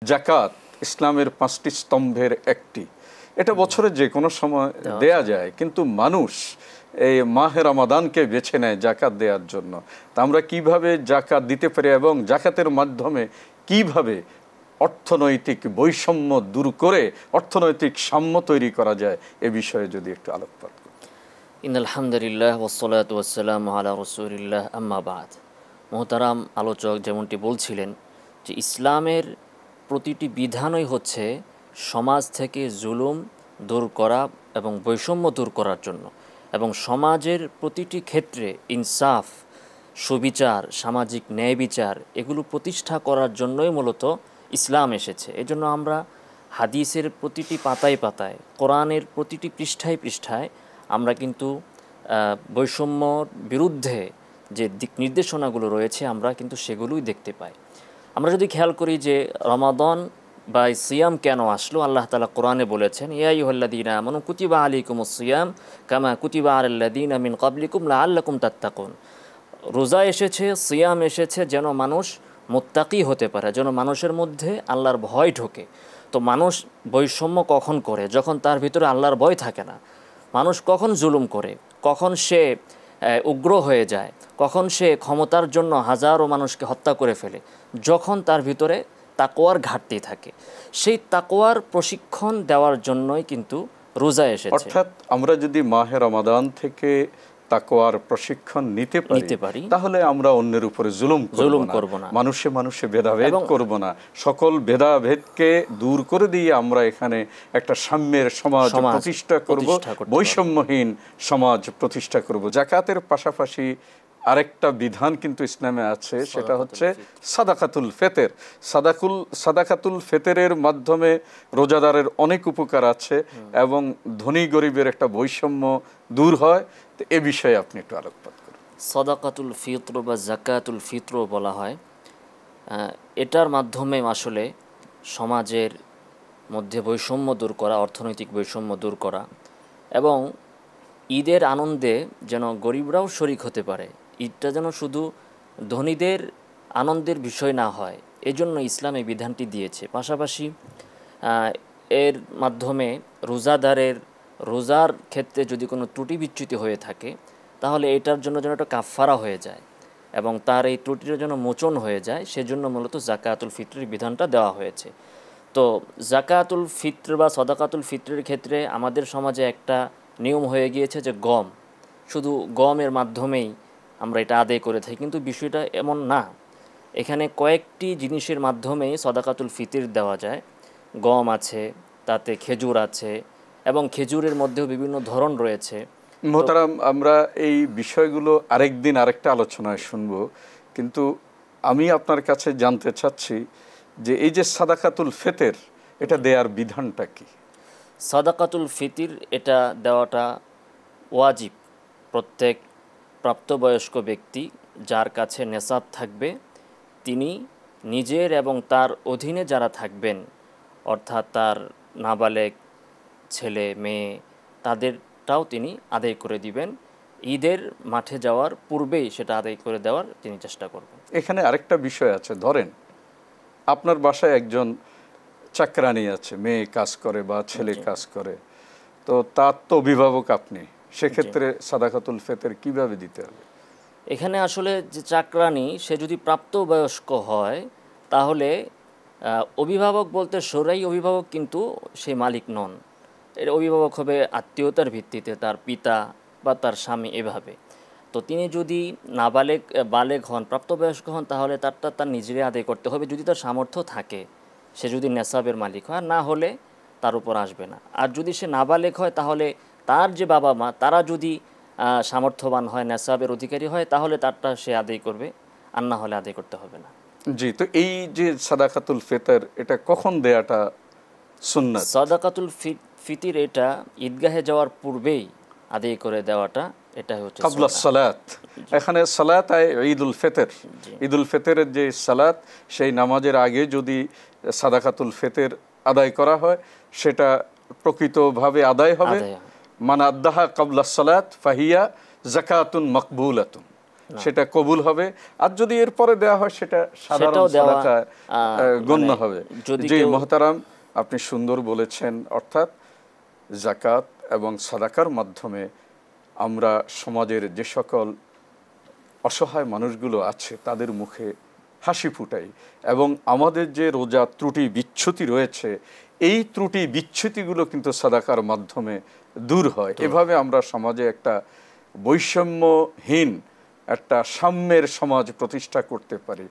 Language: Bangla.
জাকাত ইসলামের 5টি স্তম্ভের একটি। এটা বছরে যে কোনো সময় দেয়া যায়, কিন্তু মানুষ এই মাহে রমাদানকে বেছে নেয় জাকাত দেওয়ার জন্য। তা আমরা কিভাবে জাকাত দিতে পারি এবং জাকাতের মাধ্যমে কিভাবে অর্থনৈতিক বৈষম্য দূর করে অর্থনৈতিক সাম্য তৈরি করা যায়, এ বিষয়ে যদি একটু আলোকপাত করি। ইন্নাল হামদুলিল্লাহ ওয়াসসালাতু ওয়াসসালামু আলা রাসূলিল্লাহ আম্মা বাদ। মুহতারাম আলোচক যেমনটি বলছিলেন যে ইসলামের প্রতিটি বিধানই হচ্ছে সমাজ থেকে জুলুম দূর করা এবং বৈষম্য দূর করার জন্য, এবং সমাজের প্রতিটি ক্ষেত্রে ইনসাফ, সুবিচার, সামাজিক ন্যায় বিচার এগুলো প্রতিষ্ঠা করার জন্যই মূলত ইসলাম এসেছে। এজন্য আমরা হাদিসের প্রতিটি পাতায় পাতায়, কোরআনের প্রতিটি পৃষ্ঠায় পৃষ্ঠায় আমরা কিন্তু বৈষম্যর বিরুদ্ধে যে দিক নির্দেশনাগুলো রয়েছে আমরা কিন্তু সেগুলোই দেখতে পাই। আমরা যদি খেয়াল করি যে রমাদান বা সিয়াম কেন আসলো, আল্লাহ তাআলা কোরআনে বলেছেন, ইয়া আইয়ুহাল্লাযীনা আমানু কুতিবা আলাইকুমুস সিয়াম কামা কুতিবা আলাল্লাযীনা মিন ক্বাবলিকুম লাআল্লাকুম তাত্তাকুন। রোজা এসেছে, সিয়াম এসেছে যেন মানুষ মুত্তাকি হতে পারে, যেন মানুষের মধ্যে আল্লাহর ভয় ঢোকে। তো মানুষ বৈষম্য কখন করে? যখন তার ভিতরে আল্লাহর ভয় থাকে না। মানুষ কখন জুলুম করে, কখন সে উগ্র হয়ে যায়, কখন সে ক্ষমতার জন্য হাজারো মানুষকে হত্যা করে ফেলে, যখন তার ভিতরে তাকওয়ার ঘাটতি থাকে। সেই তাকওয়ার প্রশিক্ষণ দেওয়ার জন্যই কিন্তু রোজা এসেছে। অর্থাৎ আমরা যদি মাহে রমাদান থেকে তাকওয়ার প্রশিক্ষণ নিতে পারি, তাহলে আমরা অন্যের উপরে জুলুম করব না, মানুষে মানুষে ভেদাভেদ করব না, সকল ভেদাভেদকে দূর করে দিয়ে আমরা এখানে একটা সাম্যের সমাজ প্রতিষ্ঠা করব, বৈষম্যহীন সমাজ প্রতিষ্ঠা করব। জাকাতের পাশাপাশি আরেকটা বিধান কিন্তু ইসলামে আছে, সেটা হচ্ছে সাদাকাতুল ফিতর। সাদাকাতুল ফিতরের মাধ্যমে রোজাদারের অনেক উপকার আছে এবং ধনী গরিবের একটা বৈষম্য দূর হয়। তো এ বিষয়ে আপনি একটু আলোকপাত করুন। সাদাকাতুল ফিতর বা যাকাতুল ফিতর বলা হয়, এটার মাধ্যমে আসলে সমাজের মধ্যে বৈষম্য দূর করা, অর্থনৈতিক বৈষম্য দূর করা, এবং ঈদের আনন্দে যেন গরিবরাও শরিক হতে পারে। ঈদটা যেন শুধু ধনীদের আনন্দের বিষয় না হয়, এজন্য ইসলাম এই বিধানটি দিয়েছে। পাশাপাশি এর মাধ্যমে রোজাদারের রোজার ক্ষেত্রে যদি কোনো ত্রুটি বিচ্যুতি হয়ে থাকে, তাহলে এটার জন্য যেন একটা কাফফারা হয়ে যায় এবং তার এই ত্রুটির জন্য মোচন হয়ে যায়, সেজন্য মূলত যাকাতুল ফিতরের বিধানটা দেওয়া হয়েছে। তো যাকাতুল ফিতর বা সাদাকাতুল ফিতরের ক্ষেত্রে আমাদের সমাজে একটা নিয়ম হয়ে গিয়েছে যে গম, শুধু গমের মাধ্যমেই আমরা এটা আদায় করে থাকি, কিন্তু বিষয়টা এমন না। এখানে কয়েকটি জিনিসের মাধ্যমেই সাদাকাতুল ফিতর দেওয়া যায়। গম আছে, তাতে খেজুর আছে, এবং খেজুরের মধ্যেও বিভিন্ন ধরন রয়েছে। মোহতারাম, আমরা এই বিষয়গুলো আরেকদিন আরেকটা আলোচনায় শুনব, কিন্তু আমি আপনার কাছে জানতে চাচ্ছি যে এই যে সাদাকাতুল ফিতর, এটা দেওয়ার বিধানটা কি? সাদাকাতুল ফিতর এটা দেওয়াটা ওয়াজিব। প্রত্যেক প্রাপ্তবয়স্ক ব্যক্তি যার কাছে নেসাব থাকবে, তিনি নিজের এবং তার অধীনে যারা থাকবেন, অর্থাৎ তার নাবালেগ ছেলে মেয়ে, তাদেরটাও তিনি আদায় করে দিবেন। ঈদের মাঠে যাওয়ার পূর্বেই সেটা আদায় করে দেওয়ার তিনি চেষ্টা করবেন। এখানে আরেকটা বিষয় আছে, ধরেন আপনার বাসায় একজন চাকরানি আছে, মেয়ে কাজ করে বা ছেলে কাজ করে, তো তার তো অভিভাবক আপনি, সেক্ষেত্রে সাদাকাতুল ফিতর কিভাবে দিতে হবে? এখানে আসলে যে চাকরানি, সে যদি প্রাপ্তবয়স্ক হয় তাহলে অভিভাবক বলতে শরঈ অভিভাবক কিন্তু সে মালিক নন। এর অভিভাবক হবে আত্মীয়তার ভিত্তিতে তার পিতা বা তার স্বামী, এভাবে। তো তিনি যদি বালেগ হন, প্রাপ্তবয়স্ক হন, তাহলে তার নিজেরই আদায় করতে হবে, যদি তার সামর্থ্য থাকে, সে যদি নেসাবের মালিক হয়। না হলে তার উপর আসবে না। আর যদি সে নাবালেগ হয়, তাহলে তার যে বাবা মা, তারা যদি সামর্থ্যবান হয়, নেসাবের অধিকারী হয়, তাহলে তারটা সে আদায় করবে, আর না হলে আদায় করতে হবে না। জি, তো এই যে সাদাকাতুল ফিতর, এটা কখন দেয়াটা সুন্নাত? সাদাকাতুল ফিতর এটা ঈদগাহে যাওয়ার পূর্বেই আদায় করে দেওয়াটা, এটা হচ্ছে কাবলা সালাত। এখানে সালাত আয় ঈদুল ফিতর, ঈদুল ফিতরের যে সালাত, সেই নামাজের আগে যদি সাদাকাতুল ফিতর আদায় করা হয়, সেটা প্রকৃতভাবে আদায় হবে। মান আদ্দাহা কাবলা সালাত ফাহিয়া যাকাতুন মাকবুলাতুন। সেটা কবুল হবে, আর যদি এরপরে দেওয়া হয় সেটা সাধারণ সাদাকা গণ্য হবে। জি মুহতারাম, আপনি সুন্দর বলেছেন। অর্থাৎ যাকাত এবং সাদাকার মাধ্যমে আমরা সমাজের যে সকল অসহায় মানুষগুলো আছে তাদের মুখে হাসি ফুটাই, এবং আমাদের যে রোজা ত্রুটি বিচ্যুতি রয়েছে এই ত্রুটি বিচ্যুতিগুলো কিন্তু সাদাকার মাধ্যমে দূর হয়। এভাবে আমরা সমাজে একটা বৈষম্যহীন একটা সাম্যের সমাজ প্রতিষ্ঠা করতে পারি।